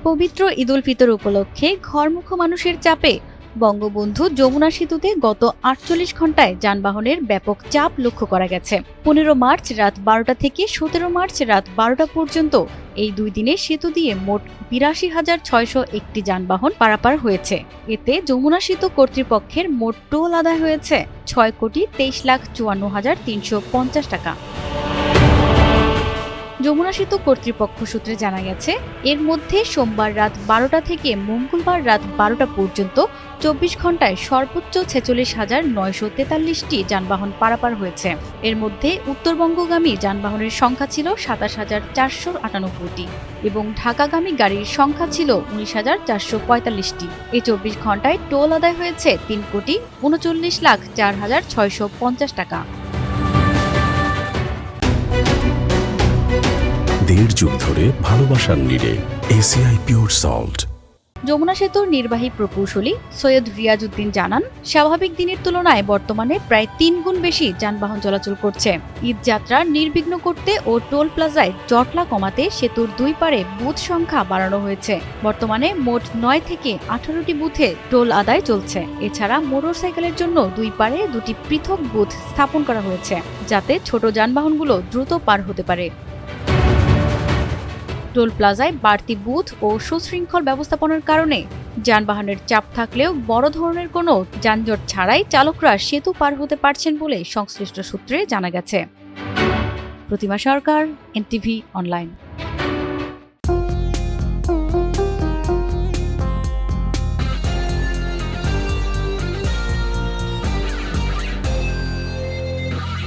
পবিত্র ঈদুল ফিতর উপলক্ষে ঘরমুখো মানুষের চাপে বঙ্গবন্ধু যমুনা সেতুতে গত ৪৮ ঘণ্টায় যানবাহনের ব্যাপক চাপ লক্ষ্য করা গেছে। ১৫ মার্চ রাত ১২টা থেকে ১৭ মার্চ রাত ১২টা পর্যন্ত এই ২ দিনে সেতু দিয়ে মোট ৮২,৬০১টি যানবাহন পারাপার হয়েছে। এতে যমুনা সেতু কর্তৃপক্ষের মোট টোল আদায় হয়েছে ৬,২৩,৫৪,৩৫০ টাকা। যমুনা সেতু কর্তৃপক্ষ সূত্রে জানা গেছে, এর মধ্যে সোমবার রাত ১২টা থেকে মঙ্গলবার রাত ১২টা পর্যন্ত ২৪ ঘণ্টায় সর্বোচ্চ ৪৬,৯৪৩টি যানবাহন পারাপার হয়েছে। এর মধ্যে উত্তরবঙ্গগামী যানবাহনের সংখ্যা ছিল ২৭,৪৯৮টি এবং ঢাকাগামী গাড়ির সংখ্যা ছিল ১৯,৪৪৫টি। এই ২৪ ঘণ্টায় টোল আদায় হয়েছে ৩,৩৯,০৪,৬৫০ টাকা। দেড় যুগ ধরে ভালোবাসার নিড়ে এসিআই পিওর সল্ট। যমুনা সেতুর নির্বাহী প্রকৌশলী সৈয়দ রিয়াজউদ্দিন জানান, স্বাভাবিক দিনের তুলনায় বর্তমানে প্রায় ৩ গুণ বেশি যানবাহন চলাচল করছে। ঈদ যাত্রা নির্বিঘ্ন করতে ও টোল প্লাজায় জটলা কমাতে সেতুর ২ পারে বুথ সংখ্যা বাড়ানো হয়েছে। বর্তমানে মোট ৯ থেকে ১৮টি বুথে টোল আদায় চলছে। এছাড়া মোটরসাইকেলের জন্য ২ পারে ২টি পৃথক বুথ স্থাপন করা হয়েছে, যাতে ছোট যানবাহনগুলো দ্রুত পার হতে পারে। টোল প্লাজায় বাড়তি বুথ ও সুশৃঙ্খল ব্যবস্থাপনার কারণে যানবাহনের চাপ থাকলেও বড় ধরনের কোনো যানজট ছাড়াই চালকরা সেতু পার হতে পারছেন বলে সংশ্লিষ্ট সূত্রে জানা গেছে। প্রতিমা সরকার, এনটিভি অনলাইন।